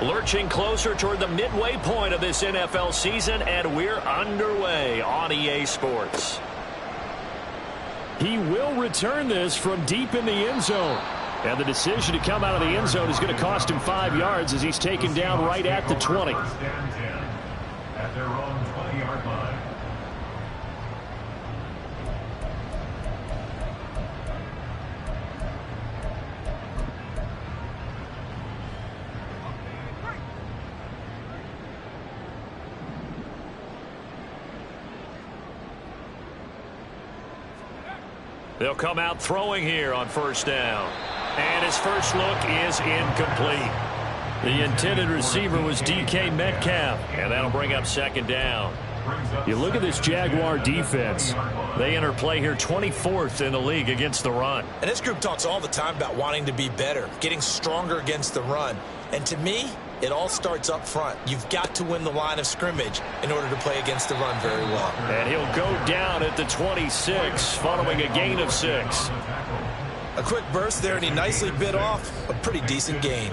Lurching closer toward the midway point of this NFL season, and we're underway on EA Sports. He will return this from deep in the end zone. And the decision to come out of the end zone is going to cost him 5 yards as he's taken down right at the 20. At their own 20-yard line. They'll come out throwing here on first down. And his first look is incomplete. The intended receiver was DK Metcalf, and that'll bring up second down. You look at this Jaguar defense. They enter play here 24th in the league against the run. And this group talks all the time about wanting to be better, getting stronger against the run. And to me, it all starts up front. You've got to win the line of scrimmage in order to play against the run very well. And he'll go down at the 26 following a gain of 6. A quick burst there, and he nicely bit off a pretty decent gain.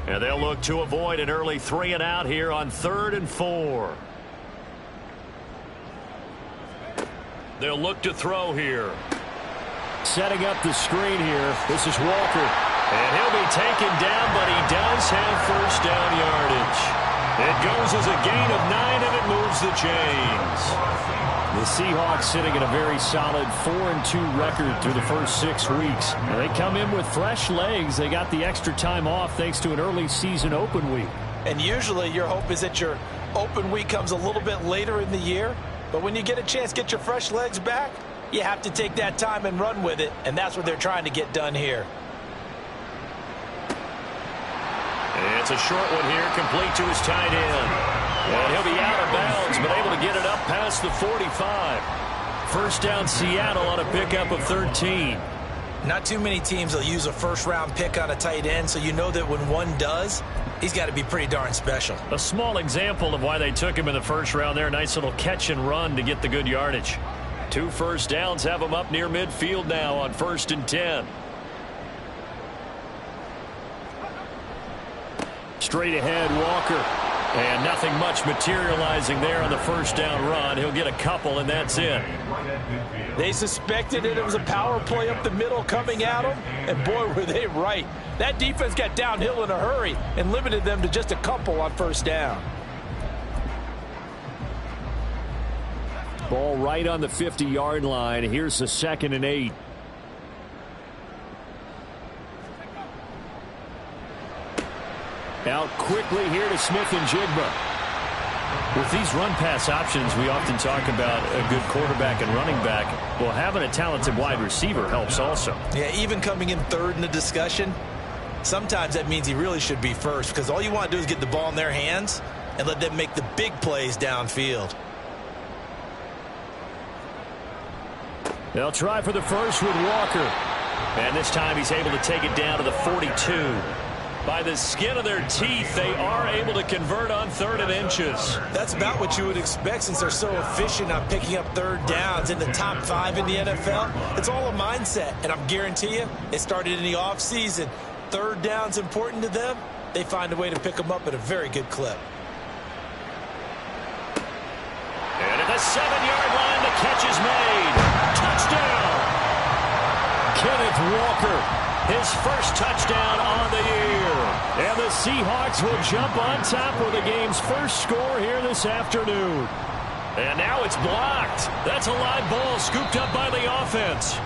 And they'll look to avoid an early 3 and out here on 3rd and 4. They'll look to throw here. Setting up the screen here. This is Walker. And he'll be taken down, but he does have first down yardage. It goes as a gain of 9, and it moves the chains. The Seahawks sitting at a very solid 4-2 record through the first 6 weeks. And they come in with fresh legs. They got the extra time off thanks to an early season open week. And usually your hope is that your open week comes a little bit later in the year. But when you get a chance to get your fresh legs back, you have to take that time and run with it. And that's what they're trying to get done here. It's a short one here, complete to his tight end. And he'll be out of bounds, but able to get it up past the 45. First down, Seattle on a pickup of 13. Not too many teams will use a first-round pick on a tight end, so you know that when one does, he's got to be pretty darn special. A small example of why they took him in the first round there. Nice little catch and run to get the good yardage. 2 first downs have him up near midfield now on 1st and 10. Straight ahead, Walker. And nothing much materializing there on the first down run. He'll get a couple, and that's it. They suspected it was a power play up the middle coming at them, and boy, were they right. That defense got downhill in a hurry and limited them to just a couple on first down. Ball right on the 50-yard line. Here's the 2nd and 8. Out quickly here to Smith and Jigba. With these run-pass options, we often talk about a good quarterback and running back. Well, having a talented wide receiver helps also. Yeah, even coming in 3rd in the discussion, sometimes that means he really should be first, because all you want to do is get the ball in their hands and let them make the big plays downfield. They'll try for the first with Walker. And this time he's able to take it down to the 42. By the skin of their teeth, they are able to convert on 3rd and inches. That's about what you would expect since they're so efficient on picking up 3rd downs in the top 5 in the NFL. It's all a mindset, and I'm guarantee you it started in the offseason. 3rd down's important to them. They find a way to pick them up at a very good clip. And at the 7-yard line, the catch is made. Touchdown! Kenneth Walker. His first touchdown on the year. And the Seahawks will jump on top with the game's first score here this afternoon. And now it's blocked. That's a live ball scooped up by the offense.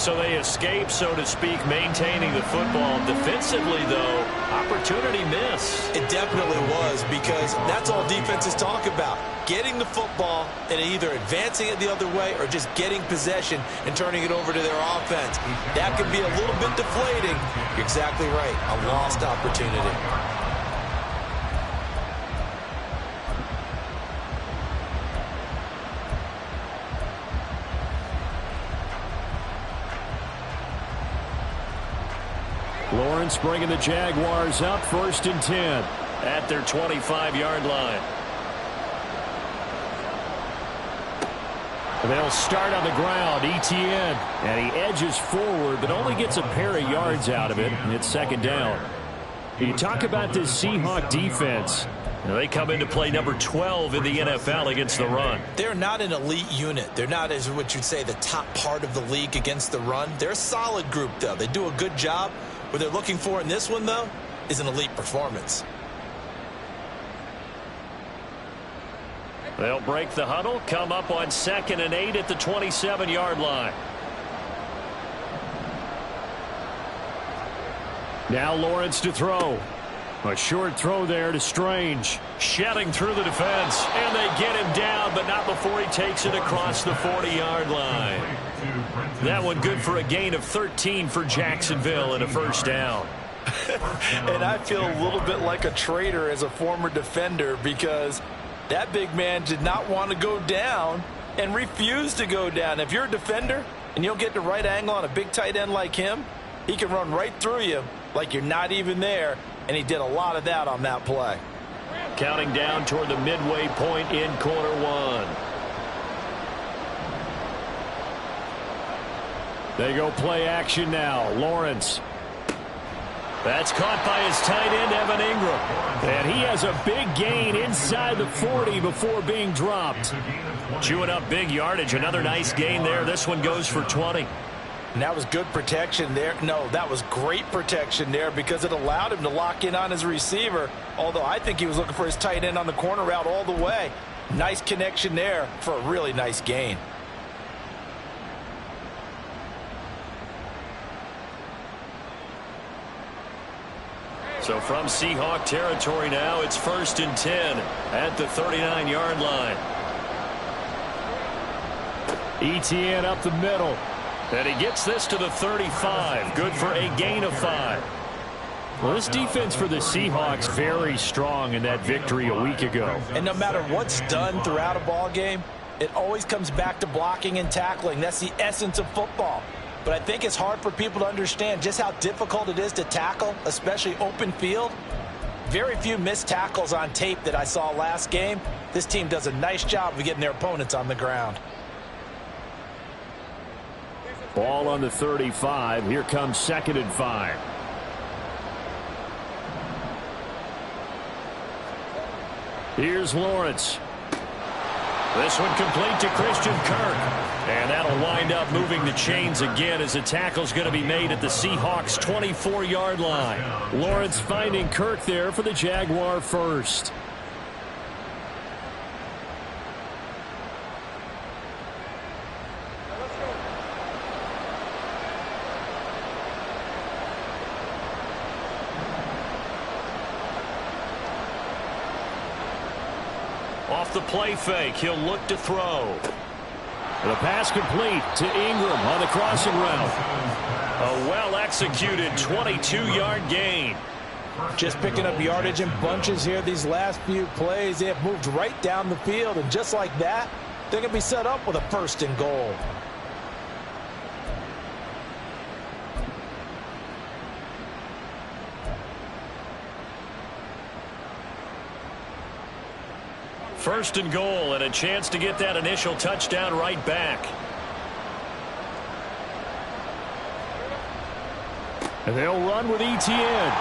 So they escape, so to speak, maintaining the football. Defensively, though, opportunity miss. It definitely was, because that's all defenses talk about. Getting the football and either advancing it the other way or just getting possession and turning it over to their offense. That can be a little bit deflating. You're exactly right. A lost opportunity. Lawrence bringing the Jaguars up 1st and 10 at their 25-yard line. They'll start on the ground. Etienne. And he edges forward, but only gets a pair of yards out of it. And it's second down. You talk about this Seahawk defense. They come into play number 12 in the NFL against the run. They're not an elite unit. They're not, as what you'd say, the top part of the league against the run. They're a solid group, though. They do a good job. What they're looking for in this one, though, is an elite performance. They'll break the huddle, come up on 2nd and 8 at the 27-yard line. Now Lawrence to throw. A short throw there to Strange. Shedding through the defense, and they get him down, but not before he takes it across the 40-yard line. That one good for a gain of 13 for Jacksonville and a first down. And I feel a little bit like a traitor as a former defender because that big man did not want to go down and refused to go down. If you're a defender and you don't get the right angle on a big tight end like him, he can run right through you like you're not even there, and he did a lot of that on that play. Counting down toward the midway point in quarter one. They go play action now. Lawrence. That's caught by his tight end, Evan Ingram. And he has a big gain inside the 40 before being dropped. Chewing up big yardage. Another nice gain there. This one goes for 20. And that was good protection there. No, that was great protection there because it allowed him to lock in on his receiver, although I think he was looking for his tight end on the corner route all the way. Nice connection there for a really nice gain. So from Seahawk territory now, it's 1st and 10 at the 39-yard line. Etienne up the middle. And he gets this to the 35. Good for a gain of 5. Well, this defense for the Seahawks very strong in that victory a week ago. And no matter what's done throughout a ball game, it always comes back to blocking and tackling. That's the essence of football. But I think it's hard for people to understand just how difficult it is to tackle, especially open field. Very few missed tackles on tape that I saw last game. This team does a nice job of getting their opponents on the ground. Ball on the 35. Here comes 2nd and 5. Here's Lawrence. This one complete to Christian Kirk. And that'll wind up moving the chains again as the tackle's going to be made at the Seahawks 24-yard line. Lawrence finding Kirk there for the Jaguar first. Off the play fake, he'll look to throw. The pass complete to Ingram on the crossing route. A well-executed 22-yard gain. Just picking up yardage in bunches here these last few plays. They have moved right down the field, and just like that, they're going to be set up with a 1st and goal. First and goal, and a chance to get that initial touchdown right back. And they'll run with Etienne.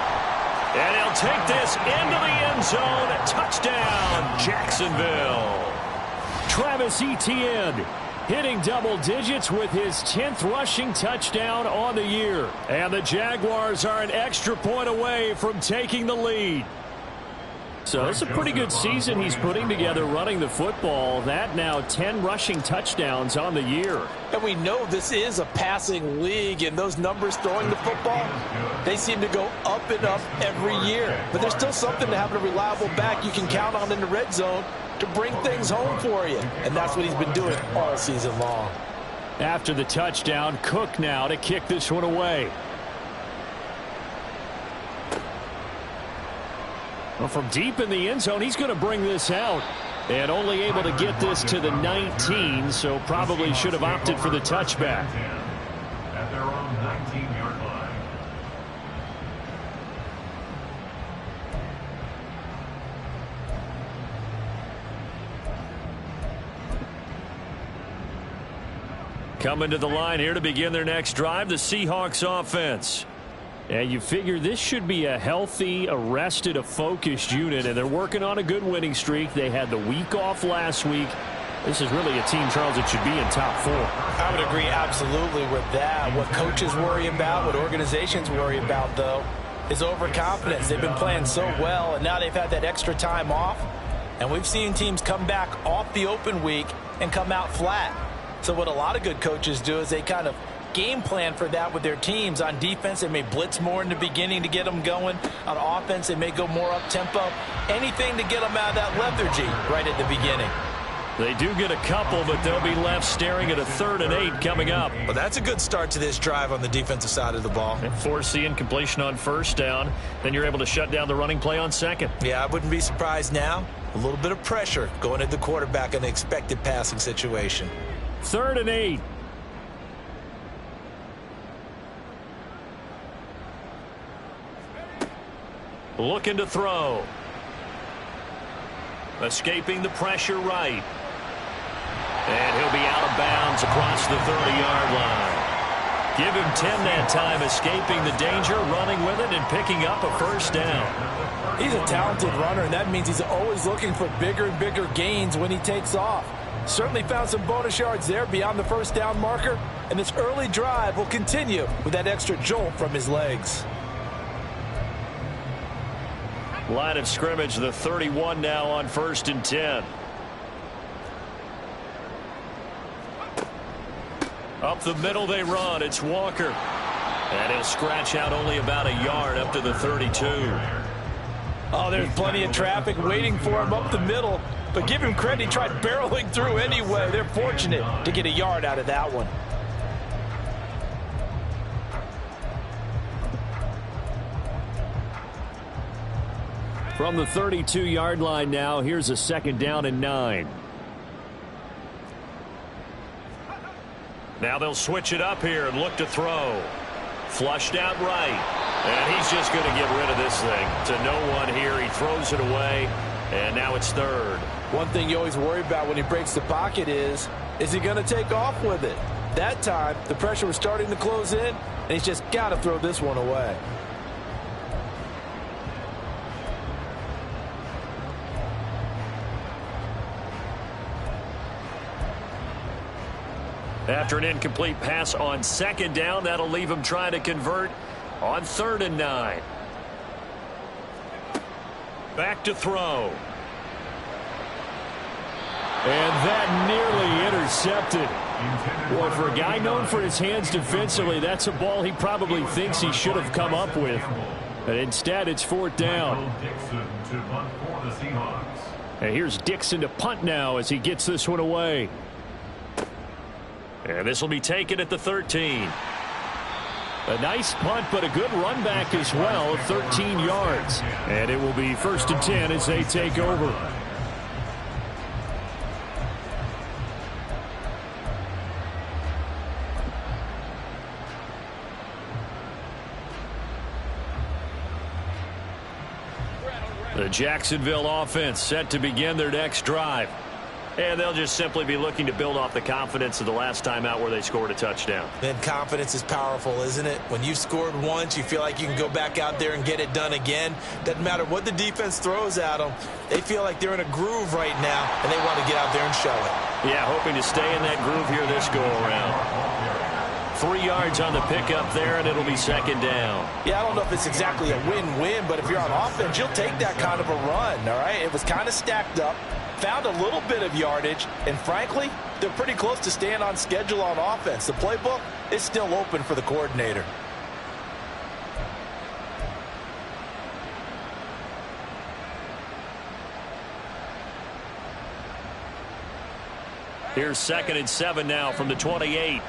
And he'll take this into the end zone. Touchdown, Jacksonville. Travis Etienne hitting double digits with his 10th rushing touchdown on the year. And the Jaguars are an extra point away from taking the lead. So it's a pretty good season he's putting together running the football. That now 10 rushing touchdowns on the year. And we know this is a passing league, and those numbers throwing the football, they seem to go up and up every year. But there's still something to having a reliable back you can count on in the red zone to bring things home for you. And that's what he's been doing all season long. After the touchdown, Cook now to kick this one away. Well, from deep in the end zone, he's going to bring this out. And only able to get this to the 19, so probably should have opted for the touchback. At their own 19-yard line. Coming to the line here to begin their next drive, the Seahawks offense. And you figure this should be a healthy, a rested, a focused unit, and they're working on a good winning streak. They had the week off last week. This is really a team, Charles, that should be in top 4. I would agree absolutely with that. What coaches worry about, what organizations worry about, though, is overconfidence. They've been playing so well, and now they've had that extra time off. And we've seen teams come back off the open week and come out flat. So what a lot of good coaches do is they kind of game plan for that with their teams. On defense, they may blitz more in the beginning to get them going. On offense, they may go more up-tempo. Anything to get them out of that lethargy right at the beginning. They do get a couple, but they'll be left staring at a 3rd and 8 coming up. Well, that's a good start to this drive on the defensive side of the ball. And force the incompletion on 1st down. Then you're able to shut down the running play on 2nd. Yeah, I wouldn't be surprised now. A little bit of pressure going at the quarterback in an expected passing situation. 3rd and 8. Looking to throw. Escaping the pressure right. And he'll be out of bounds across the 30-yard line. Give him 10 that time, escaping the danger, running with it, and picking up a 1st down. He's a talented runner, and that means he's always looking for bigger and bigger gains when he takes off. Certainly found some bonus yards there beyond the 1st down marker, and this early drive will continue with that extra jolt from his legs. Line of scrimmage, the 31 now on 1st and 10. Up the middle they run. It's Walker. And he'll scratch out only about a yard up to the 32. Oh, there's plenty of traffic waiting for him up the middle. But give him credit, he tried barreling through anyway. They're fortunate to get a yard out of that one. From the 32-yard line now, here's a 2nd down and 9. Now they'll switch it up here and look to throw. Flushed out right. And he's just going to get rid of this thing. To no one here. He throws it away. And now it's 3rd. One thing you always worry about when he breaks the pocket is he going to take off with it? That time, the pressure was starting to close in, and he's just got to throw this one away. After an incomplete pass on 2nd down, that'll leave him trying to convert on 3rd and 9. Back to throw. And that nearly intercepted. Boy, for a guy known for his hands defensively, that's a ball he probably thinks he should have come up with. But instead, it's 4th down. And here's Dixon to punt now as he gets this one away. And this will be taken at the 13. A nice punt, but a good run back as well, 13 yards. And it will be 1st and 10 as they take over. The Jacksonville offense set to begin their next drive. And they'll just simply be looking to build off the confidence of the last time out where they scored a touchdown. And confidence is powerful, isn't it? When you've scored once, you feel like you can go back out there and get it done again. Doesn't matter what the defense throws at them. They feel like they're in a groove right now, and they want to get out there and show it. Yeah, hoping to stay in that groove here this go-around. 3 yards on the pickup there, and it'll be 2nd down. Yeah, I don't know if it's exactly a win-win, but if you're on offense, you'll take that kind of a run, all right? It was kind of stacked up. Found a little bit of yardage, and frankly, they're pretty close to staying on schedule on offense. The playbook is still open for the coordinator. Here's 2nd and 7 now from the 28.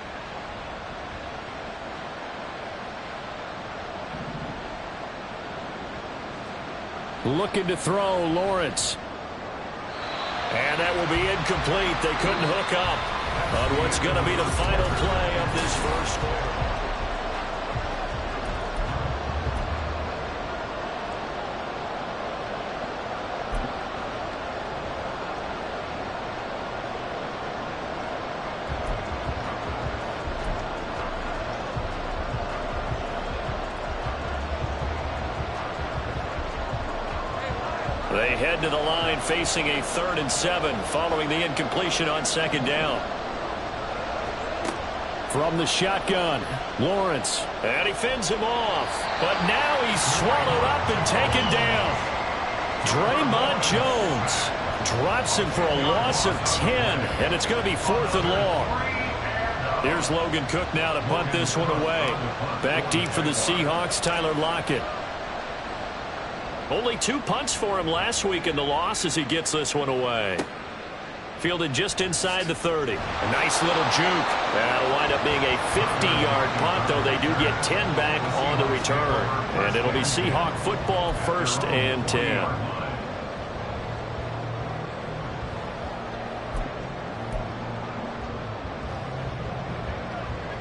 Looking to throw, Lawrence. And that will be incomplete. They couldn't hook up on what's going to be the final play of this first quarter. They head to the line facing a 3rd and 7 following the incompletion on 2nd down. From the shotgun, Lawrence. And he fends him off. But now he's swallowed up and taken down. Draymond Jones drops him for a loss of 10, and it's going to be 4th and long. Here's Logan Cook now to punt this one away. Back deep for the Seahawks, Tyler Lockett. Only 2 punts for him last week in the loss as he gets this one away. Fielded just inside the 30. A nice little juke. That'll wind up being a 50-yard punt, though they do get 10 back on the return. And it'll be Seahawk football, 1st and 10.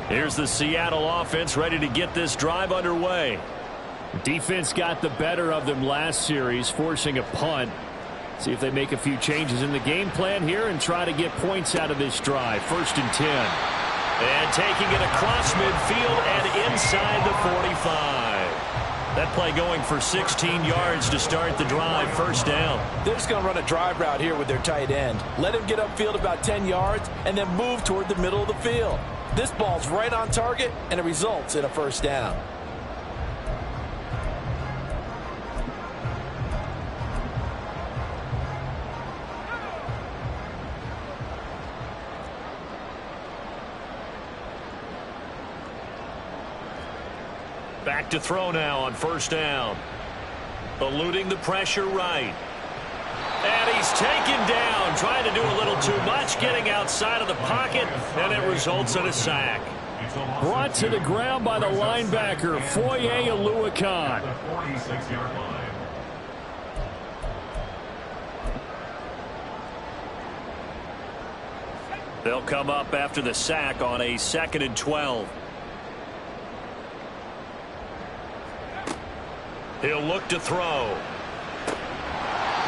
Here's the Seattle offense ready to get this drive underway. Defense got the better of them last series, forcing a punt. See if they make a few changes in the game plan here and try to get points out of this drive. 1st and 10. And taking it across midfield and inside the 45. That play going for 16 yards to start the drive. 1st down. They're just going to run a drive route here with their tight end. Let him get upfield about 10 yards and then move toward the middle of the field. This ball's right on target, and it results in a 1st down. Back to throw now on 1st down. Eluding the pressure right. And he's taken down, trying to do a little too much, getting outside of the pocket, and it results in a sack. Brought to the ground by the linebacker, Foye Oluokun. 46-yard line. They'll come up after the sack on a 2nd and 12. He'll look to throw.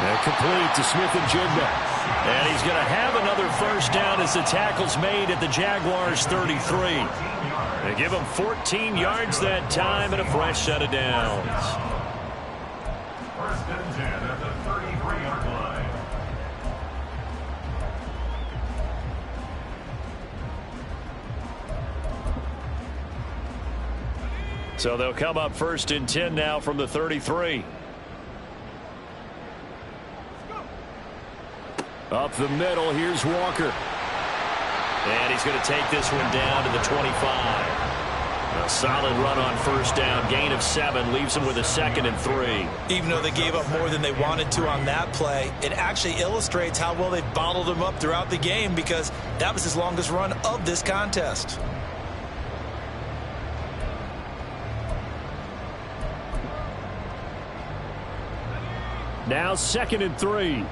And complete to Smith-Njigba. And he's going to have another 1st down as the tackle's made at the Jaguars' 33. They give him 14 yards that time and a fresh set of downs. 1st and 10 at the 33-yard line. So they'll come up 1st and 10 now from the 33. Up the middle, here's Walker. And he's going to take this one down to the 25. A solid run on 1st down. Gain of 7 leaves him with a 2nd and 3. Even though they gave up more than they wanted to on that play, it actually illustrates how well they've bottled him up throughout the game because that was his longest run of this contest. Now 2nd and 3.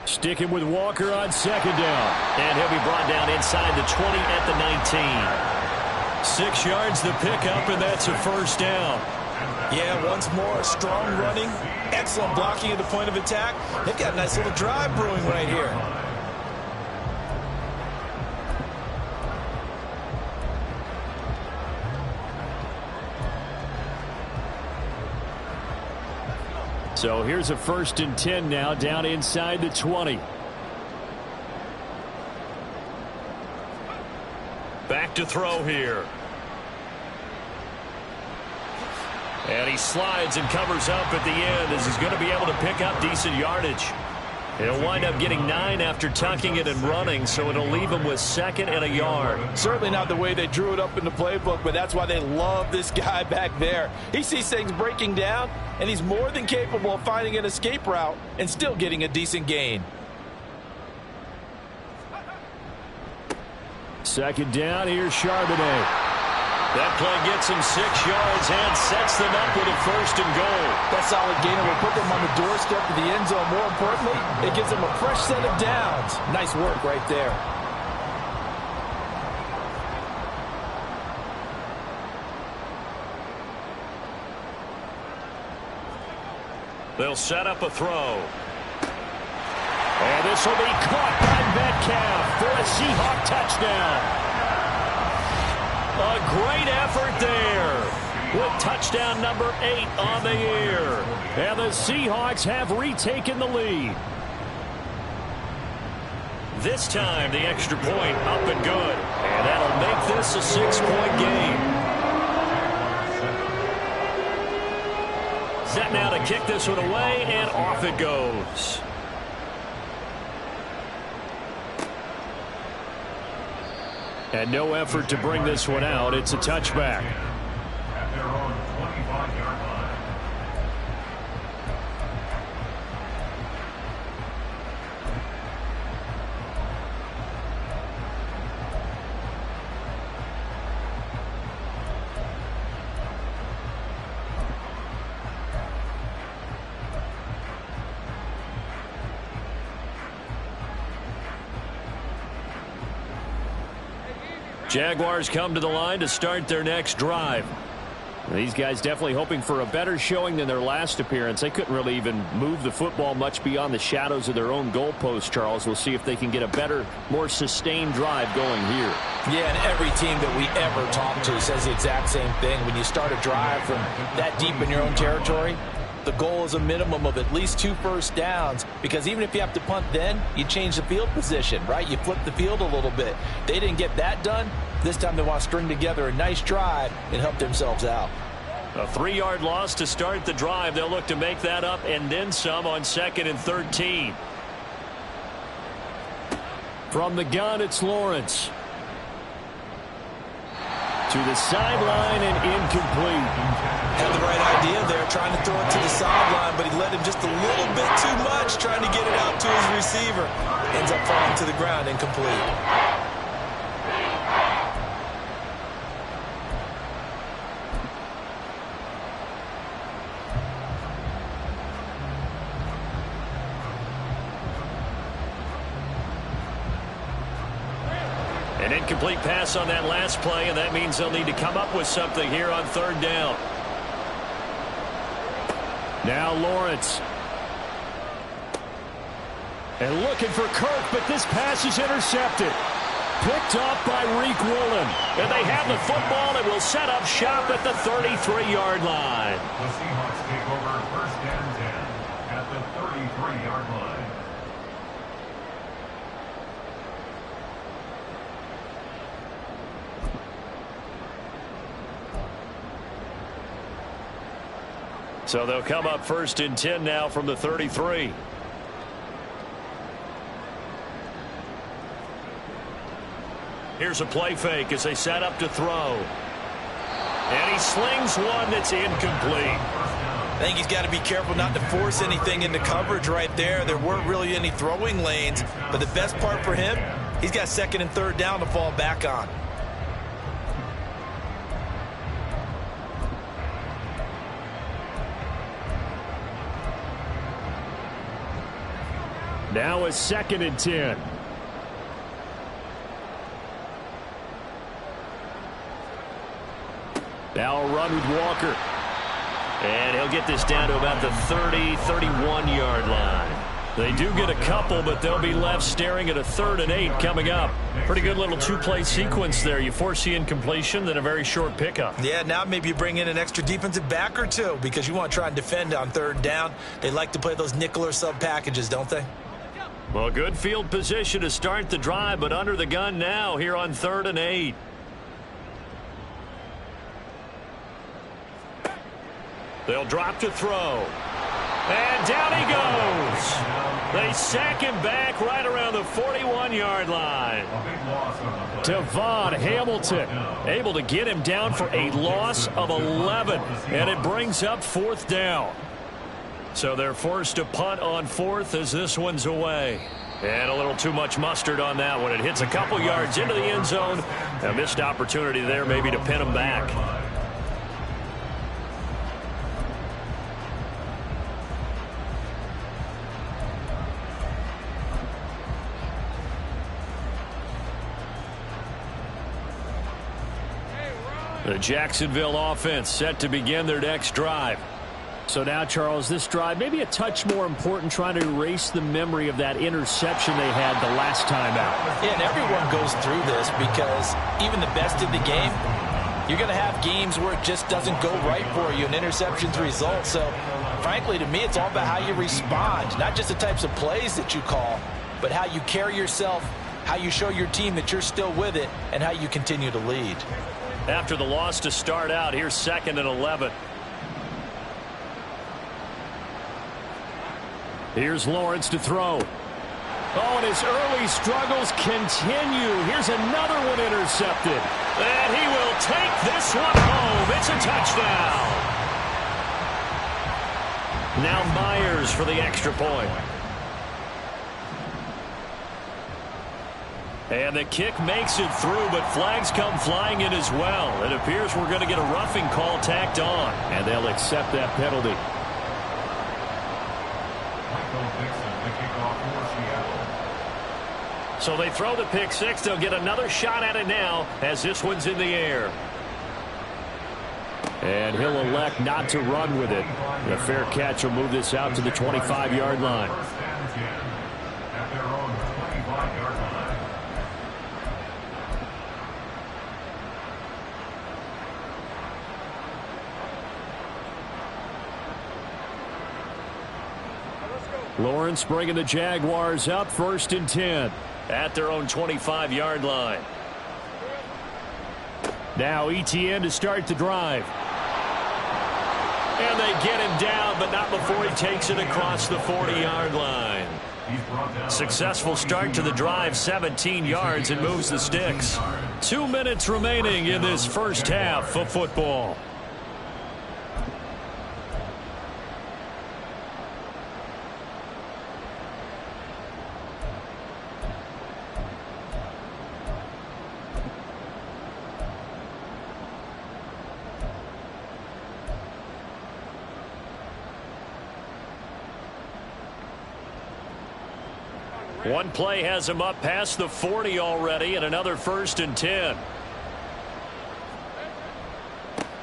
Sticking with Walker on 2nd down. And he'll be brought down inside the 20 at the 19. 6 yards the pickup, and that's a 1st down. Yeah, once more, strong running, excellent blocking at the point of attack. They've got a nice little drive brewing right here. So here's a 1st and 10 now, down inside the 20. Back to throw here. And he slides and covers up at the end as he's going to be able to pick up decent yardage. He'll wind up getting 9 after tucking it and running, so it'll leave him with 2nd and a yard. Certainly not the way they drew it up in the playbook, but that's why they love this guy back there. He sees things breaking down, and he's more than capable of finding an escape route and still getting a decent gain. 2nd down, here's Charbonnet. That play gets him 6 yards and sets them up with a 1st and goal. That solid gainer will put them on the doorstep of the end zone. More importantly, it gives them a fresh set of downs. Nice work right there. They'll set up a throw. And this will be caught by Metcalf for a Seahawk touchdown. A great effort there. with touchdown number 8 on the year. And the Seahawks have retaken the lead. This time, the extra point up and good. And that'll make this a 6-point game. Set now to kick this one away, and off it goes. And no effort to bring this one out. It's a touchback. At their own 25-yard line. Jaguars come to the line to start their next drive. These guys definitely hoping for a better showing than their last appearance. They couldn't really even move the football much beyond the shadows of their own goalpost, Charles. We'll see if they can get a better, more sustained drive going here. Yeah, and every team that we ever talk to says the exact same thing. When you start a drive from that deep in your own territory, the goal is a minimum of at least 2 first downs, because even if you have to punt then, you change the field position, right? You flip the field a little bit. They didn't get that done. This time they want to string together a nice drive and help themselves out. A 3-yard loss to start the drive. They'll look to make that up and then some on 2nd and 13. From the gun, it's Lawrence. To the sideline and incomplete. Had the right idea there, trying to throw it to the sideline, but he led him just a little bit too much, trying to get it out to his receiver. Ends up falling to the ground, incomplete. An incomplete pass on that last play, and that means they'll need to come up with something here on 3rd down. Now Lawrence. And looking for Kirk, but this pass is intercepted. Picked up by Reek Woolen. And they have the football and will set up shop at the 33-yard line. The Seahawks take over 1st and 10 at the 33-yard line. So they'll come up 1st and 10 now from the 33. Here's a play fake as they set up to throw. And he slings one that's incomplete. I think he's got to be careful not to force anything into coverage right there. There weren't really any throwing lanes, but the best part for him, he's got 2nd and 3rd down to fall back on. Now a 2nd and 10. Now a run with Walker. And he'll get this down to about the 30, 31-yard line. They do get a couple, but they'll be left staring at a 3rd and 8 coming up. Pretty good little 2-play sequence there. You force the incompletion, then a very short pickup. Yeah, now maybe you bring in an extra defensive back or two because you want to try and defend on 3rd down. They like to play those nickel or sub packages, don't they? Well, good field position to start the drive, but under the gun now here on 3rd and 8. They'll drop to throw. And down he goes. They sack him back right around the 41-yard line. Devon Hamilton Able to get him down for a loss of 11. And it brings up 4th down. So they're forced to punt on 4th as this one's away. And a little too much mustard on that one. It hits a couple yards into the end zone. A missed opportunity there maybe to pin them back. The Jacksonville offense set to begin their next drive. So now, Charles, this drive maybe a touch more important, trying to erase the memory of that interception they had the last time out. Yeah, and everyone goes through this because even the best in the game, You're going to have games where it just doesn't go right for you, and interceptions result. So, frankly, to me, it's all about how you respond, not just the types of plays that you call, but how you carry yourself, how you show your team that you're still with it, and how you continue to lead. After the loss to start out, here's 2nd and 11. Here's Lawrence to throw. Oh, and his early struggles continue. Here's another one intercepted. And he will take this one home. It's a touchdown. Now Myers for the extra point. And the kick makes it through, but flags come flying in as well. It appears we're going to get a roughing call tacked on, and they'll accept that penalty. So they throw the pick six. They'll get another shot at it now as this one's in the air. And he'll elect not to run with it. A fair catch will move this out to the 25-yard line. Lawrence bringing the Jaguars up 1st and 10 at their own 25-yard line. Now Etienne to start the drive. And they get him down, but not before he takes it across the 40-yard line. Successful start to the drive, 17 yards, and moves the sticks. 2 minutes remaining in this first half of football. One play has him up past the 40 already, and another 1st and 10.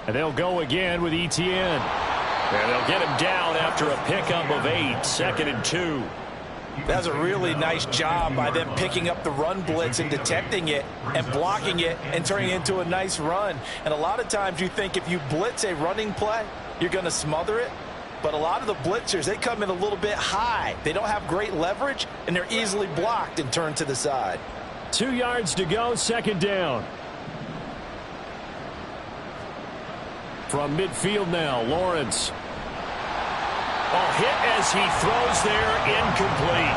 And they'll go again with Etienne. And they'll get him down after a pickup of 8, 2nd and 2. That's a really nice job by them picking up the run blitz and detecting it and blocking it and turning it into a nice run. And a lot of times you think if you blitz a running play, you're going to smother it. But a lot of the blitzers, they come in a little bit high. They don't have great leverage, and they're easily blocked and turned to the side. 2 yards to go, 2nd down. From midfield now, Lawrence. Oh, hit as he throws there, incomplete.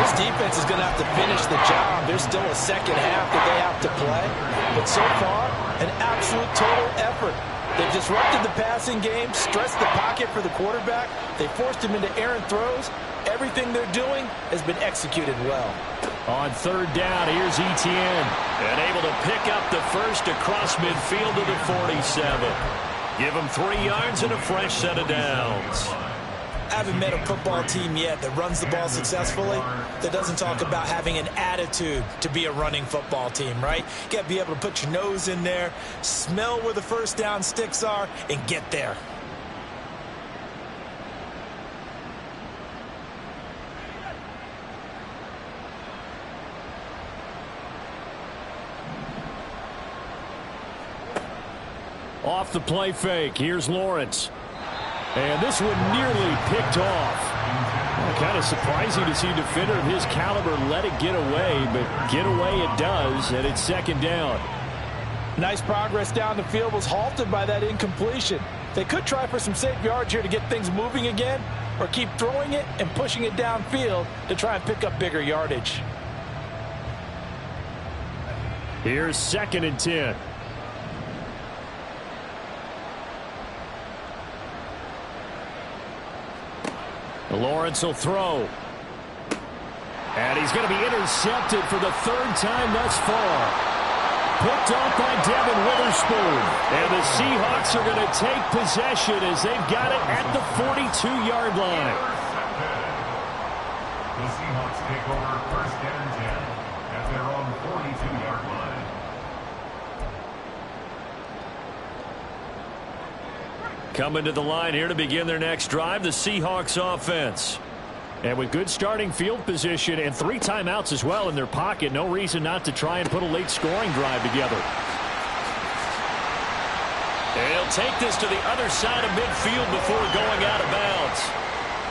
This defense is going to have to finish the job. There's still a second half that they have to play. But so far, an absolute total effort. They've disrupted the passing game, stressed the pocket for the quarterback. They forced him into errant throws. Everything they're doing has been executed well. On 3rd down, here's Etienne. And able to pick up the first across midfield to the 47. Give him 3 yards and a fresh set of downs. I haven't met a football team yet that runs the ball successfully that doesn't talk about having an attitude to be a running football team, right? You got to be able to put your nose in there, smell where the first down sticks are, and get there. Off the play fake, here's Lawrence. And this one nearly picked off. Kind of surprising to see a defender of his caliber let it get away, but get away it does, and it's 2nd down. Nice progress down the field was halted by that incompletion. They could try for some safe yards here to get things moving again, or keep throwing it and pushing it downfield to try and pick up bigger yardage. Here's 2nd and 10. Lawrence will throw. And he's going to be intercepted for the 3rd time thus far. Picked off by Devin Witherspoon. And the Seahawks are going to take possession as they've got it at the 42-yard line. The Seahawks take over 1st and 10 at their own 42-yard line. Coming to the line here to begin their next drive, the Seahawks offense. And with good starting field position and 3 timeouts as well in their pocket, no reason not to try and put a late scoring drive together. And he'll take this to the other side of midfield before going out of bounds.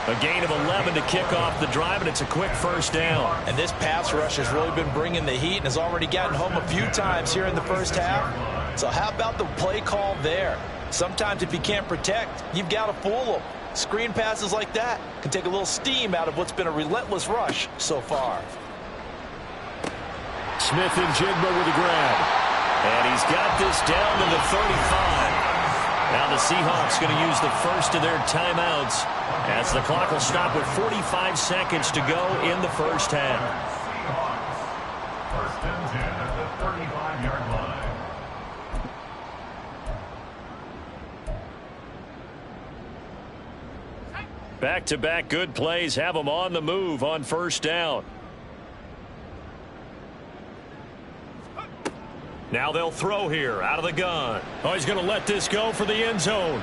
A gain of 11 to kick off the drive, and it's a quick first down. And this pass rush has really been bringing the heat and has already gotten home a few times here in the first half. So how about the play call there? Sometimes if you can't protect, you've got to fool them. Screen passes like that can take a little steam out of what's been a relentless rush so far. Smith and Jigba with a grab. And he's got this down to the 35. Now the Seahawks going to use the first of their timeouts as the clock will stop with 45 seconds to go in the first half. First and 10 at the 35-yard line. Back-to-back good plays have them on the move on first down. Now they'll throw here out of the gun. Oh, he's going to let this go for the end zone.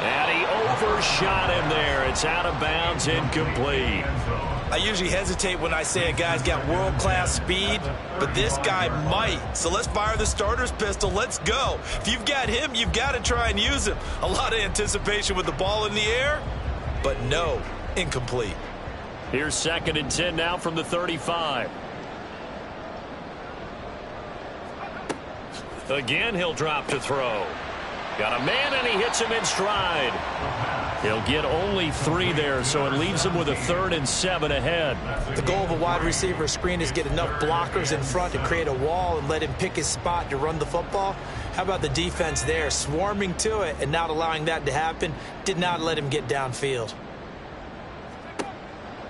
And he overshot him there. It's out of bounds, incomplete. I usually hesitate when I say a guy's got world-class speed, but this guy might. So let's fire the starter's pistol. Let's go. If you've got him, you've got to try and use him. A lot of anticipation with the ball in the air, but no, incomplete. Here's 2nd and 10 now from the 35. Again, he'll drop to throw. Got a man, and he hits him in stride. He'll get only 3 there, so it leaves him with a 3rd and 7 ahead. The goal of a wide receiver screen is get enough blockers in front to create a wall and let him pick his spot to run the football. How about the defense there, swarming to it and not allowing that to happen? Did not let him get downfield.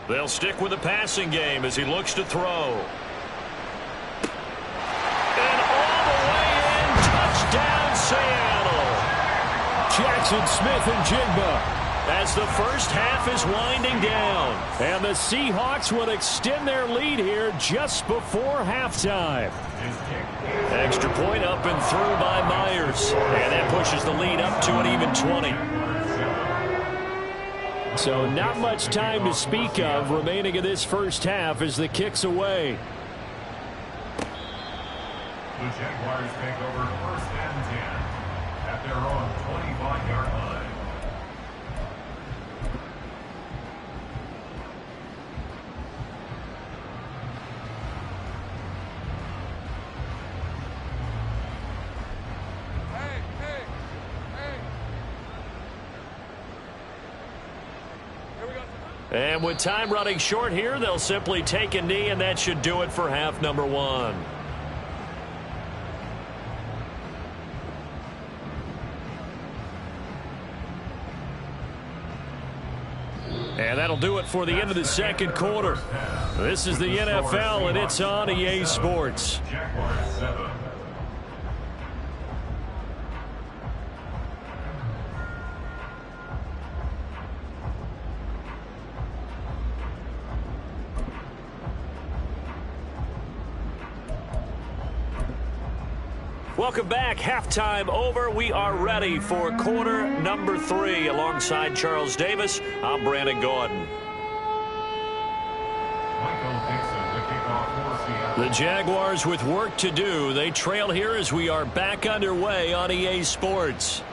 They'll stick with the passing game as he looks to throw. And all the way in, touchdown Seattle. Jackson, Smith, and Jigba as the first half is winding down. And the Seahawks will extend their lead here just before halftime. Extra point up and through by Myers. And that pushes the lead up to an even 20. So not much time to speak of remaining in this first half as the kick's away. The Jaguars take over first and 10 at their own 25-yard line. And with time running short here, they'll simply take a knee, and that should do it for half number 1. And that'll do it for the end of the second quarter. This is the NFL, and it's on EA Sports. Jaguars 7. Welcome back. Halftime over. We are ready for quarter number 3. Alongside Charles Davis, I'm Brandon Gordon. The Jaguars with work to do. They trail here as we are back underway on EA Sports.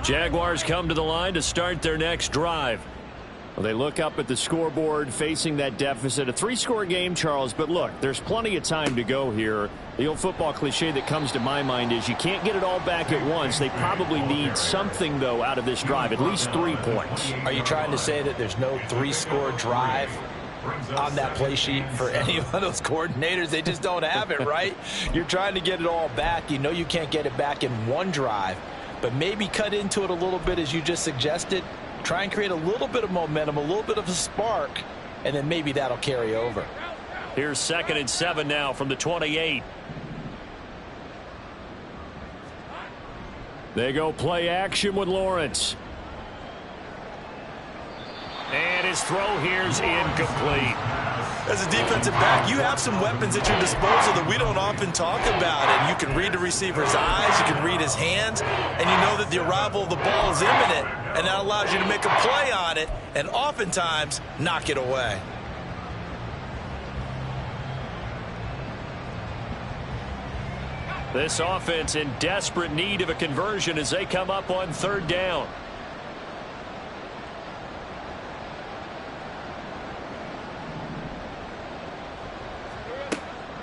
Jaguars come to the line to start their next drive. Well, they look up at the scoreboard facing that deficit. A 3-score game, Charles, but look, there's plenty of time to go here. The old football cliche that comes to my mind is you can't get it all back at once. They probably need something, though, out of this drive, at least 3 points. Are you trying to say that there's no 3-score drive on that play sheet for any one of those coordinators? They just don't have it, right? You're trying to get it all back. You know you can't get it back in one drive. But maybe cut into it a little bit as you just suggested. Try and create a little bit of momentum, a little bit of a spark, and then maybe that'll carry over. Here's 2nd and 7 now from the 28. They go play action with Lawrence. And his throw here's incomplete. As a defensive back, you have some weapons at your disposal that we don't often talk about. And you can read the receiver's eyes, you can read his hands, and you know that the arrival of the ball is imminent, and that allows you to make a play on it and oftentimes knock it away. This offense in desperate need of a conversion as they come up on third down.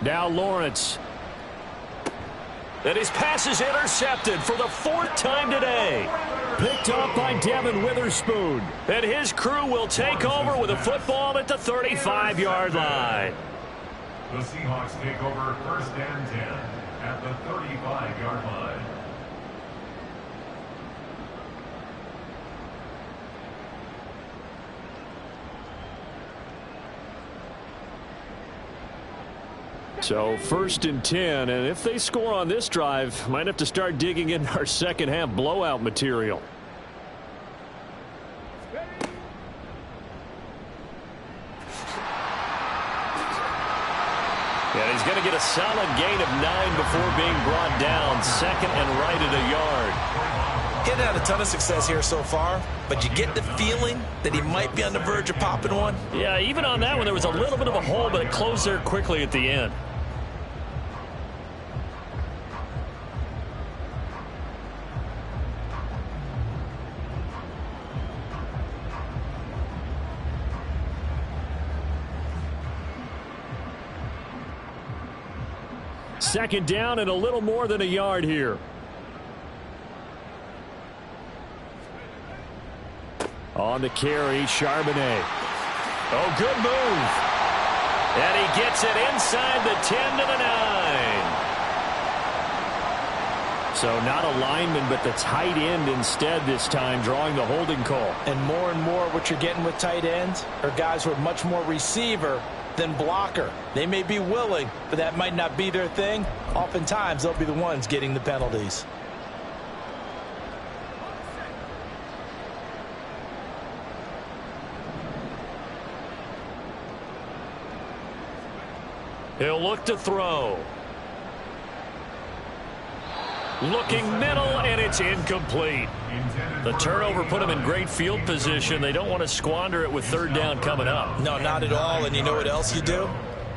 Now Lawrence. And his pass is intercepted for the 4th time today. Picked up by Devin Witherspoon. And his crew will take over with a football at the 35-yard line. The Seahawks take over 1st and 10 at the 35-yard line. So 1st and 10, and if they score on this drive, might have to start digging in our second half blowout material. And he's going to get a solid gain of 9 before being brought down. 2nd and right at a yard. Getting had a ton of success here so far, but you get the feeling that he might be on the verge of popping one. Yeah, even on that one, there was a little bit of a hole, but it closed there quickly at the end. Second down and a little more than a yard here. On the carry, Charbonnet. Oh, good move. And he gets it inside the 10 to the 9. So not a lineman, but the tight end instead this time, drawing the holding call. And more what you're getting with tight ends are guys who are much more receiver than blocker. They may be willing, but that might not be their thing. Oftentimes, they'll be the ones getting the penalties. He'll look to throw. Looking middle, and it's incomplete. The turnover put them in great field position. They don't want to squander it with 3rd down coming up. No, not at all. And you know what else you do?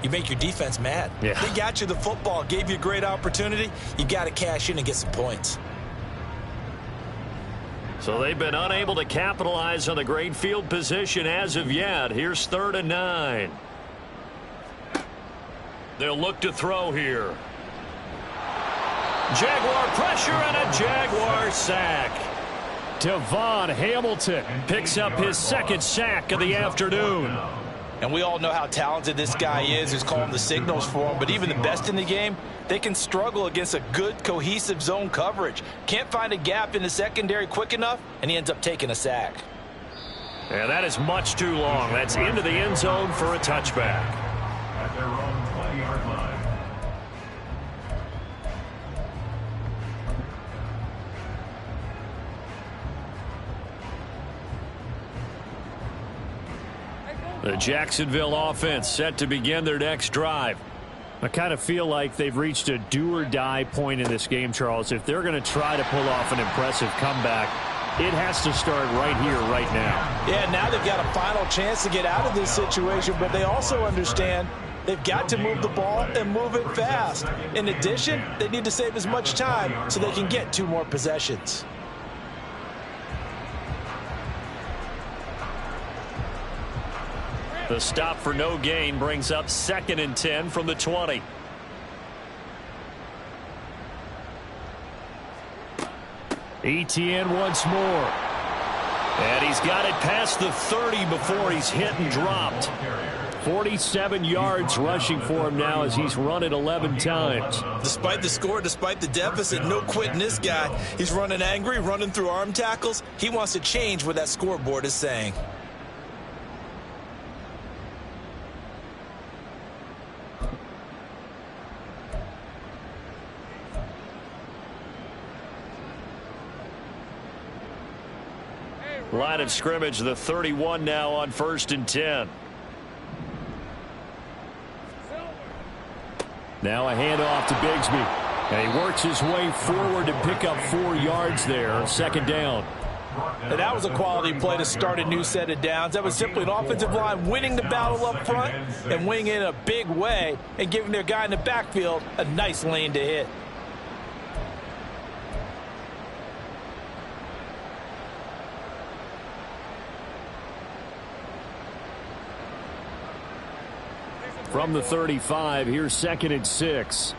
You make your defense mad. Yeah. They got you the football, gave you a great opportunity. You got to cash in and get some points. So they've been unable to capitalize on the great field position as of yet. Here's 3rd and 9. They'll look to throw here. Jaguar pressure and a Jaguar sack. Devon Hamilton picks up his 2nd sack of the afternoon. And we all know how talented this guy is who's calling the signals for him. But even the best in the game, they can struggle against a good, cohesive zone coverage. Can't find a gap in the secondary quick enough, and he ends up taking a sack. And that is much too long. That's into the end zone for a touchback. At their own 20-yard line. The Jacksonville offense set to begin their next drive. I kind of feel like they've reached a do-or-die point in this game, Charles. If they're going to try to pull off an impressive comeback, it has to start right here, right now. Yeah, now they've got a final chance to get out of this situation, but they also understand they've got to move the ball and move it fast. In addition, they need to save as much time so they can get 2 more possessions. The stop for no gain brings up 2nd and 10 from the 20. Etienne once more. And he's got it past the 30 before he's hit and dropped. 47 yards rushing for him now as he's run it 11 times. Despite the score, despite the deficit, no quitting this guy. He's running angry, running through arm tackles. He wants to change what that scoreboard is saying. Line of scrimmage, the 31 now on 1st and 10. Now a handoff to Bigsby. And he works his way forward to pick up 4 yards there. Second down. And that was a quality play to start a new set of downs. That was simply an offensive line winning the battle up front and winning it in a big way and giving their guy in the backfield a nice lane to hit. From the 35, here's 2nd and 6.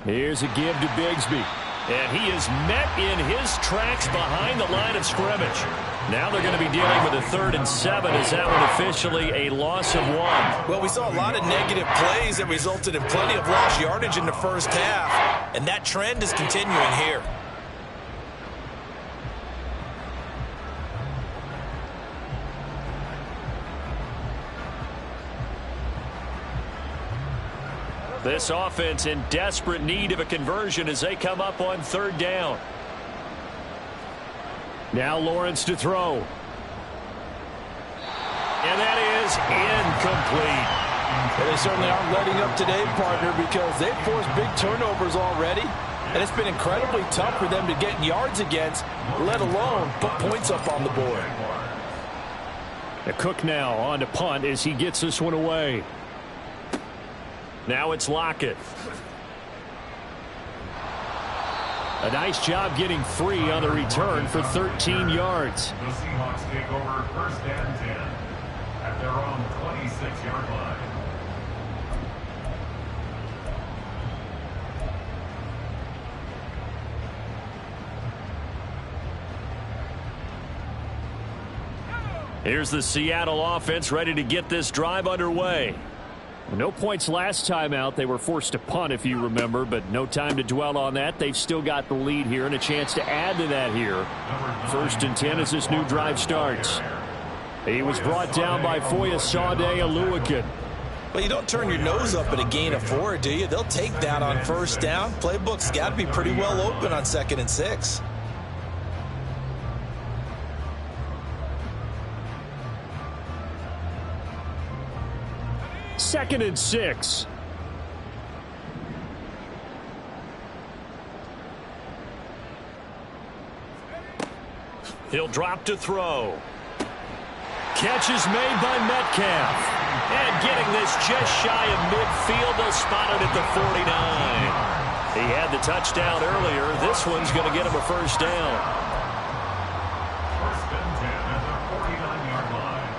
Here's a give to Bigsby. And he is met in his tracks behind the line of scrimmage. Now they're going to be dealing with a 3rd and 7. Is that one officially a loss of 1? Well, we saw a lot of negative plays that resulted in plenty of lost yardage in the first half. And that trend is continuing here. This offense in desperate need of a conversion as they come up on 3rd down. Now Lawrence to throw. And that is incomplete. Well, they certainly aren't letting up today, partner, because they've forced big turnovers already. And it's been incredibly tough for them to get yards against, let alone put points up on the board. The Cook now on to punt as he gets this one away. Now it's Lockett. A nice job getting free on the return for 13 yards. The Seahawks take over 1st and 10 at their own 26-yard line. Here's the Seattle offense ready to get this drive underway. No points last time out. They were forced to punt, if you remember, but no time to dwell on that. They've still got the lead here and a chance to add to that here. 1st and 10 as this new drive starts. He was brought down by Foyesade Oluwakin. Well, you don't turn your nose up at a gain of 4, do you? They'll take that on 1st down. Playbook's got to be pretty well open on 2nd and 6. Second and 6. He'll drop to throw. Catch is made by Metcalf. And getting this just shy of midfield. They'll spot it at the 49. He had the touchdown earlier. This one's going to get him a 1st down. 1st and 10 at the 49-yard line.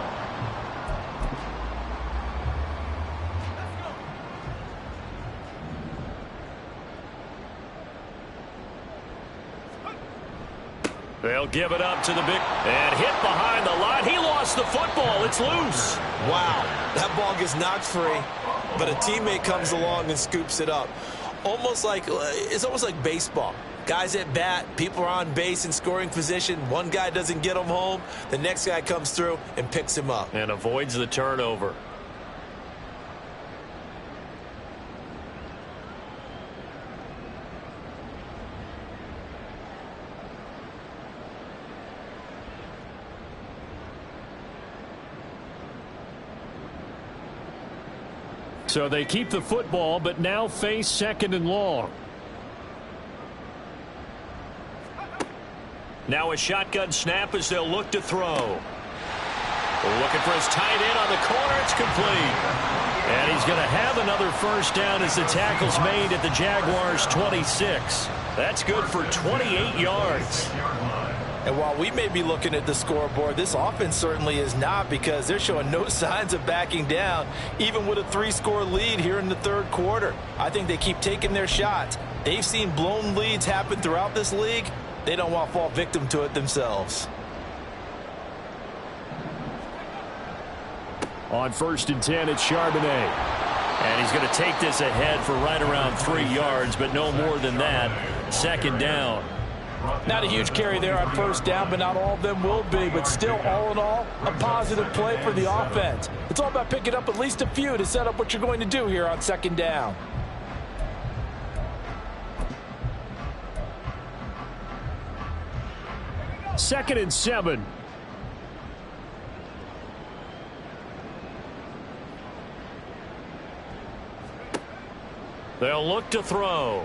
They'll give it up to the big and hit behind the line. He lost the football. It's loose. Wow, that ball gets knocked free, but a teammate comes along and scoops it up. It's almost like baseball. Guys at bat, people are on base in scoring position. One guy doesn't get him home. The next guy comes through and picks him up. And avoids the turnover. So they keep the football, but now face 2nd and long. Now a shotgun snap as they'll look to throw. Looking for his tight end on the corner. It's complete. And he's going to have another 1st down as the tackle's made at the Jaguars' 26. That's good for 28 yards. And while we may be looking at the scoreboard, this offense certainly is not, because they're showing no signs of backing down, even with a 3-score lead here in the 3rd quarter. I think they keep taking their shots. They've seen blown leads happen throughout this league. They don't want to fall victim to it themselves. On 1st and 10, it's Charbonnet. And he's going to take this ahead for right around 3 yards, but no more than that. 2nd down. Not a huge carry there on 1st down, but not all of them will be. But still, all in all, a positive play for the offense. It's all about picking up at least a few to set up what you're going to do here on 2nd down. 2nd and 7. They'll look to throw.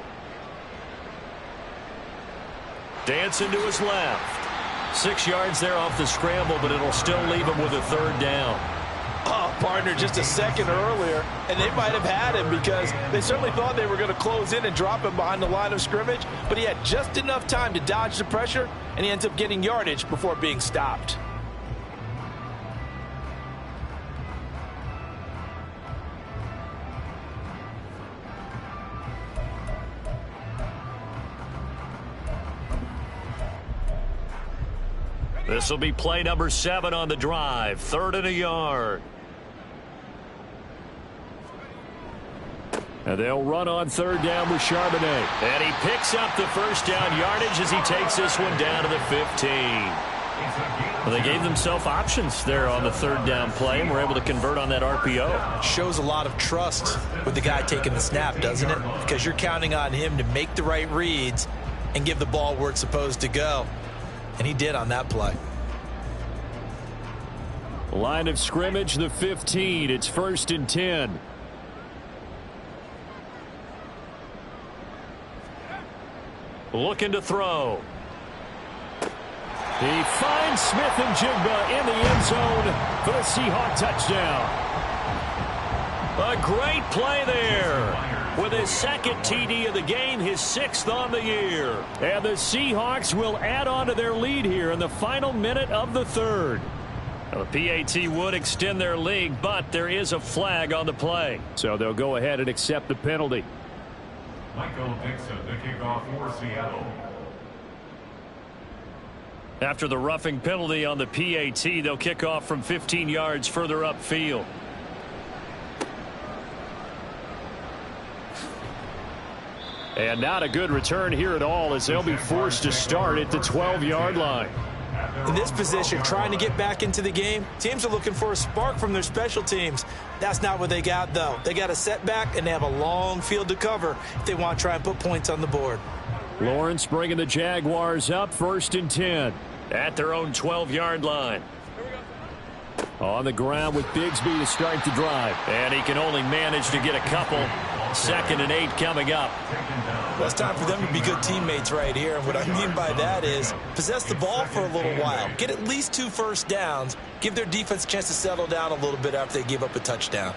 Dancing to his left. 6 yards there off the scramble, but it'll still leave him with a 3rd down. Oh, partner, just a second earlier, and they might have had him because they certainly thought they were going to close in and drop him behind the line of scrimmage, but he had just enough time to dodge the pressure, and he ends up getting yardage before being stopped. This will be play number 7 on the drive. 3rd and a yard. And they'll run on 3rd down with Charbonnet. And he picks up the 1st down yardage as he takes this one down to the 15. Well, they gave themselves options there on the 3rd down play and were able to convert on that RPO. Shows a lot of trust with the guy taking the snap, doesn't it? Because you're counting on him to make the right reads and give the ball where it's supposed to go. And he did on that play. Line of scrimmage, the 15. It's 1st and 10. Looking to throw. He finds Smith and Jigba in the end zone for the Seahawks touchdown. A great play there. With his 2nd TD of the game, his 6th on the year. And the Seahawks will add on to their lead here in the final minute of the 3rd. Well, the PAT would extend their lead, but there is a flag on the play. So they'll go ahead and accept the penalty. Michael Dixon, the kickoff for Seattle. After the roughing penalty on the PAT, they'll kick off from 15 yards further upfield. And not a good return here at all as they'll be forced to start at the 12-yard line. In this position, trying to get back into the game, teams are looking for a spark from their special teams. That's not what they got, though. They got a setback, and they have a long field to cover if they want to try and put points on the board. Lawrence bringing the Jaguars up 1st and 10. At their own 12-yard line. On the ground with Bigsby to start the drive. And he can only manage to get a couple. 2nd and 8 coming up. Well, it's time for them to be good teammates right here. And what I mean by that is possess the ball for a little while. Get at least 2 first downs. Give their defense a chance to settle down a little bit after they give up a touchdown.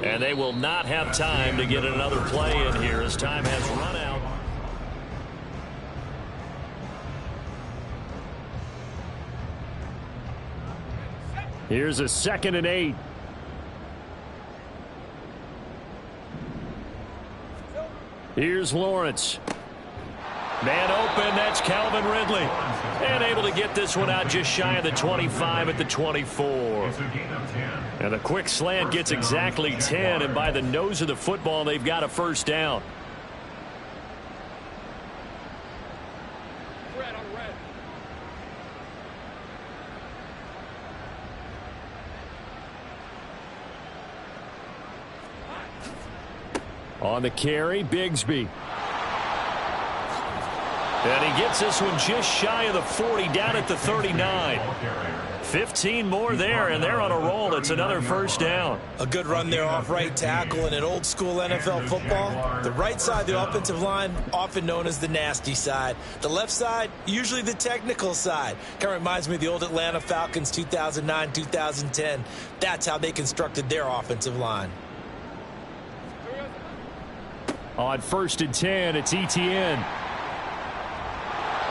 And they will not have time to get another play in here as time has run out. Here's a 2nd and 8. Here's Lawrence. Man open, that's Calvin Ridley. And able to get this one out just shy of the 25 at the 24. And the quick slant gets exactly 10, and by the nose of the football, they've got a 1st down. On the carry, Bigsby. And he gets this one just shy of the 40, down at the 39. 15 more there, and they're on a roll. It's another 1st down. A good run there off right tackle. In an old school NFL football, the right side of the offensive line, often known as the nasty side. The left side, usually the technical side. Kind of reminds me of the old Atlanta Falcons 2009, 2010. That's how they constructed their offensive line. On 1st and 10, it's Etienne.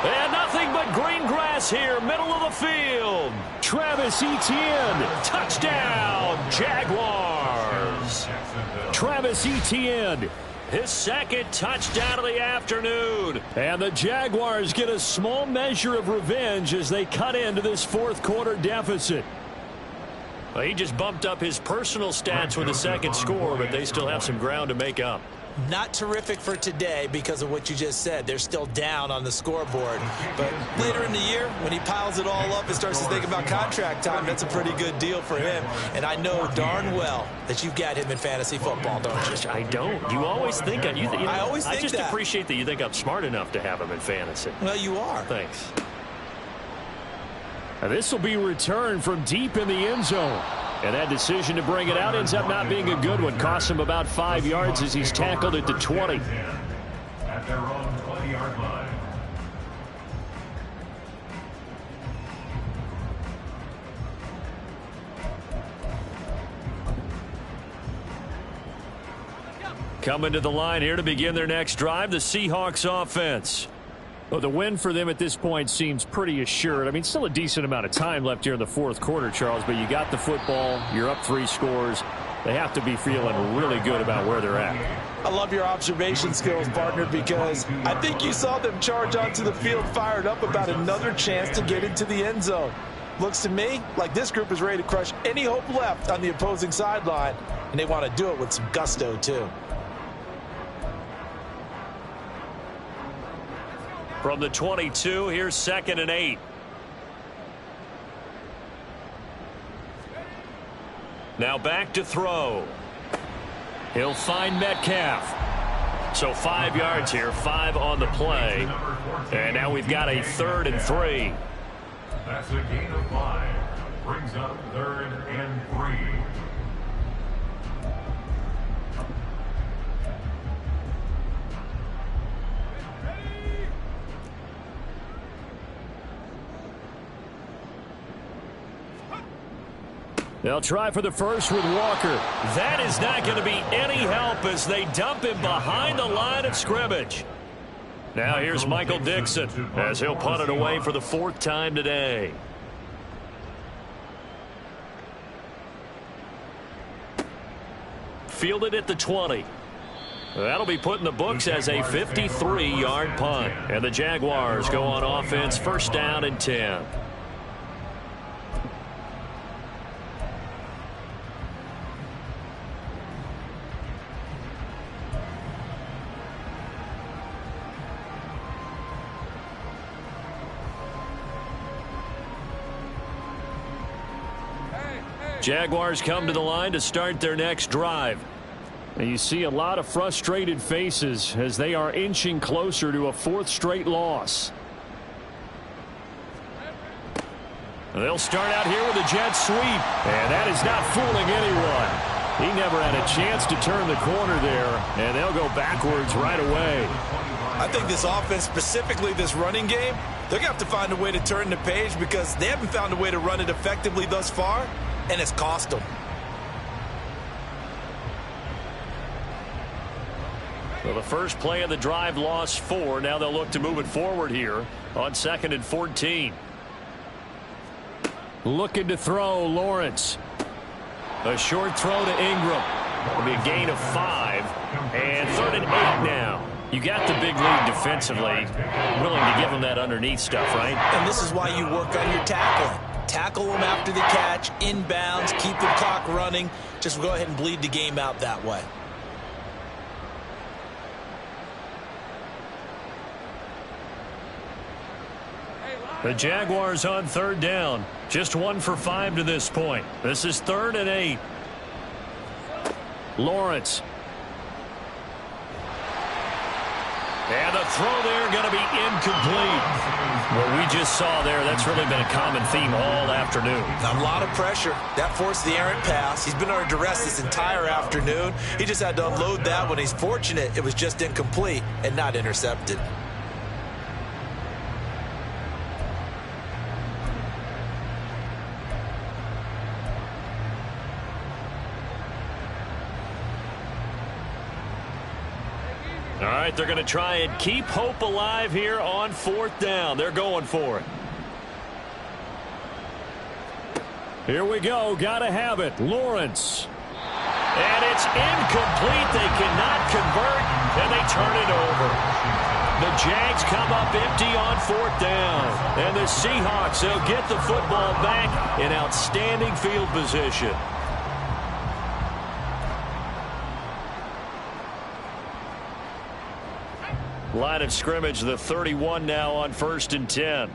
And nothing but green grass here, middle of the field. Travis Etienne. Touchdown, Jaguars. Travis Etienne. His 2nd touchdown of the afternoon. And the Jaguars get a small measure of revenge as they cut into this 4th quarter deficit. Well, he just bumped up his personal stats with a second score, but they still have some ground to make up. Not terrific for today because of what you just said. They're still down on the scoreboard. But later in the year, when he piles it all up and starts to think about contract time, that's a pretty good deal for him. And I know darn well that you've got him in fantasy football, don't you? I don't. You always think I always think I just that. appreciate that you think I'm smart enough to have him in fantasy. Well, you are. Thanks. This will be returned from deep in the end zone. And that decision to bring it out ends up not being a good one. Costs him about 5 yards as he's tackled at the 20. At their own 20-yard line. Coming to the line here to begin their next drive, the Seahawks offense. Well, the win for them at this point seems pretty assured. I mean, still a decent amount of time left here in the fourth quarter, Charles, but you got the football, you're up 3 scores. They have to be feeling really good about where they're at. I love your observation skills, partner, because I think you saw them charge onto the field fired up about another chance to get into the end zone. Looks to me like this group is ready to crush any hope left on the opposing sideline, and they want to do it with some gusto, too. From the 22, here's 2nd and 8. Now back to throw. He'll find Metcalf. So 5 yards here, 5 on the play. And now we've got a 3rd and 3. That's a gain of 5. Brings up 3rd and 3. They'll try for the first with Walker. That is not going to be any help as they dump him behind the line of scrimmage. Now here's Michael Dixon as he'll punt it away for the 4th time today. Fielded at the 20. That'll be put in the books as a 53-yard punt. And the Jaguars go on offense, 1st down and 10. Jaguars come to the line to start their next drive. And you see a lot of frustrated faces as they are inching closer to a 4th straight loss. They'll start out here with a jet sweep. And that is not fooling anyone. He never had a chance to turn the corner there, and they'll go backwards right away. I think this offense, specifically this running game, they're going to have to find a way to turn the page because they haven't found a way to run it effectively thus far, and it's cost them. Well, the first play of the drive lost 4. Now they'll look to move it forward here on 2nd and 14. Looking to throw, Lawrence. A short throw to Ingram. It'll be a gain of 5. And 3rd and 8 now. You got the big lead defensively. Willing to give them that underneath stuff, right? And this is why you work on your tackling. Tackle them after the catch, inbounds, keep the clock running. Just go ahead and bleed the game out that way. The Jaguars on 3rd down. Just 1 for 5 to this point. This is 3rd and 8. Lawrence. And the throw there going to be incomplete. What we just saw there, that's really been a common theme all afternoon. A lot of pressure. That forced the errant pass. He's been under duress this entire afternoon. He just had to unload that one. He's fortunate it was just incomplete and not intercepted. All right, they're going to try and keep hope alive here on 4th down. They're going for it. Here we go. Got to have it. Lawrence. And It's incomplete. They cannot convert, and they turn it over. The Jags come up empty on 4th down. And the Seahawks, they'll get the football back in outstanding field position. Line of scrimmage, the 31 now on 1st and 10.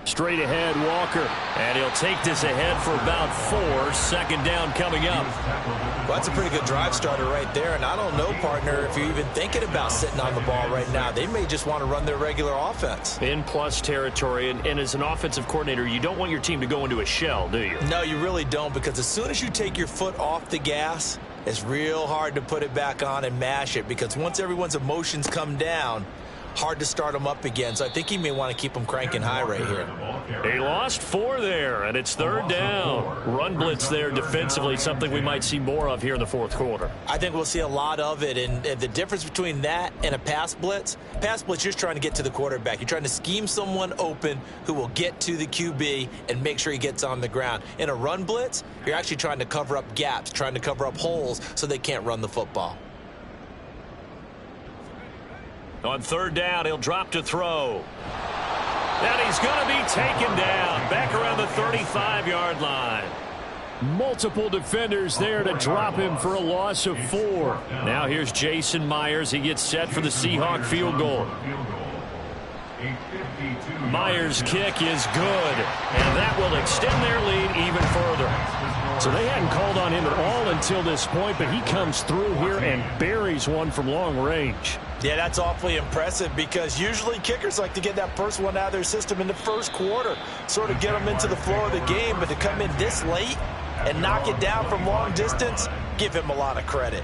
Straight ahead, Walker. And he'll take this ahead for about 4. 2nd down coming up. Well, that's a pretty good drive starter right there. And I don't know, partner, if you're even thinking about sitting on the ball right now. They may just want to run their regular offense. In plus territory. And as an offensive coordinator, you don't want your team to go into a shell, do you? No, you really don't, because as soon as you take your foot off the gas, it's real hard to put it back on and mash it, because once everyone's emotions come down, hard to start them up again. So I think he may want to keep them cranking high right here. He lost 4 there, and it's 3rd down. Run blitz there defensively, something we might see more of here in the 4th quarter. I think we'll see a lot of it, and the difference between that and a pass blitz, you're just trying to get to the quarterback. You're trying to scheme someone open who will get to the QB and make sure he gets on the ground. In a run blitz, you're actually trying to cover up gaps, trying to cover up holes so they can't run the football. On 3rd down, he'll drop to throw. And he's going to be taken down back around the 35-yard line. Multiple defenders there to drop him for a loss of 4. Now here's Jason Myers. He gets set for the Seahawk field goal. Myers' kick is good, and that will extend their lead even further. So they hadn't called on him at all until this point, but he comes through here and buries one from long range. Yeah, that's awfully impressive, because usually kickers like to get that first one out of their system in the 1st quarter, sort of get them into the flow of the game, but to come in this late and knock it down from long distance, give him a lot of credit.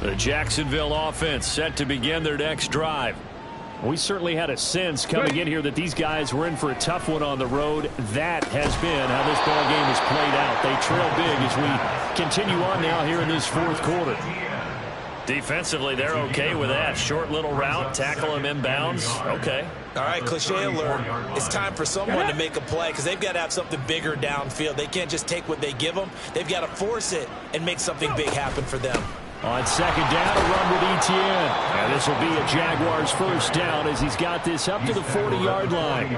The Jacksonville offense set to begin their next drive. We certainly had a sense coming in here that these guys were in for a tough one on the road. That has been how this ball game has played out. They trail big as we continue on now here in this 4th quarter. Defensively, they're okay with that. Short little route, tackle him inbounds. Okay. All right, cliche alert. It's time for someone to make a play, because they've got to have something bigger downfield. They can't just take what they give them. They've got to force it and make something big happen for them. On 2nd down, a run with Etienne. And this will be a Jaguars 1st down as he's got this up to the 40-yard line.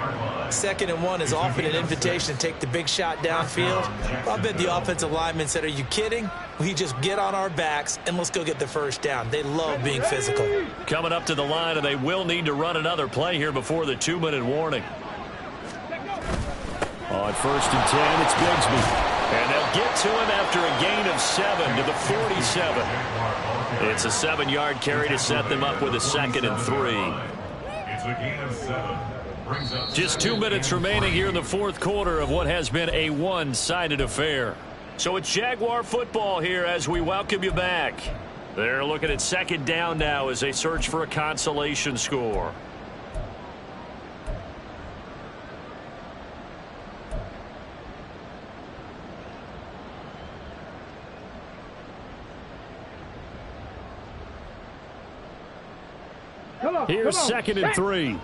2nd and 1 is often an invitation to take the big shot downfield. I bet the offensive lineman said, "Are you kidding? We just get on our backs and let's go get the 1st down." They love being physical. Coming up to the line, and they will need to run another play here before the 2-minute warning. On 1st and 10, it's Bigsby. And they'll get to him after a gain of 7 to the 47. It's a 7-yard carry to set them up with a 2nd and 3. It's a gain of 7. Just 2 minutes remaining here in the 4th quarter of what has been a one-sided affair. So it's Jaguar football here as we welcome you back. They're looking at 2nd down now as they search for a consolation score. Here's 2nd and 3.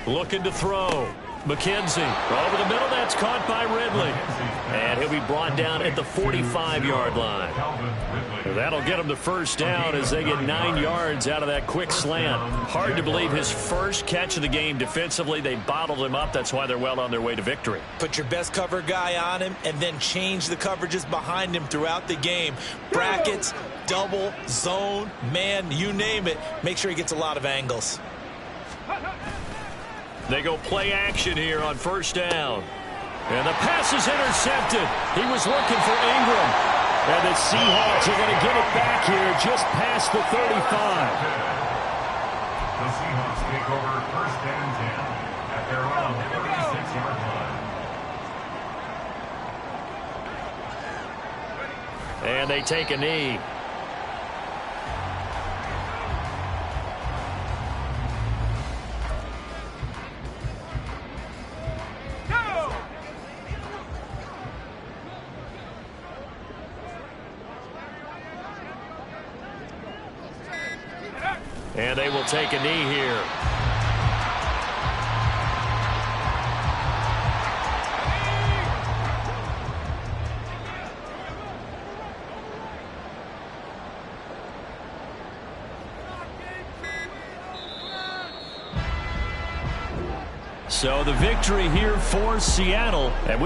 Looking to throw. McKenzie over the middle. That's caught by Ridley. And he'll be brought down at the 45-yard line. That'll get him the first down as they get 9 yards out of that quick slant. Hard to believe his first catch of the game defensively. They bottled him up. That's why they're well on their way to victory. Put your best cover guy on him and then change the coverages behind him throughout the game. Brackets, double, zone, man, you name it. Make sure he gets a lot of angles. They go play action here on first down. And the pass is intercepted. He was looking for Ingram. And the Seahawks are going to get it back here just past the 35. The Seahawks take over first and 10 at their own 36-yard line. And they take a knee. And they will take a knee here. So the victory here for Seattle. And we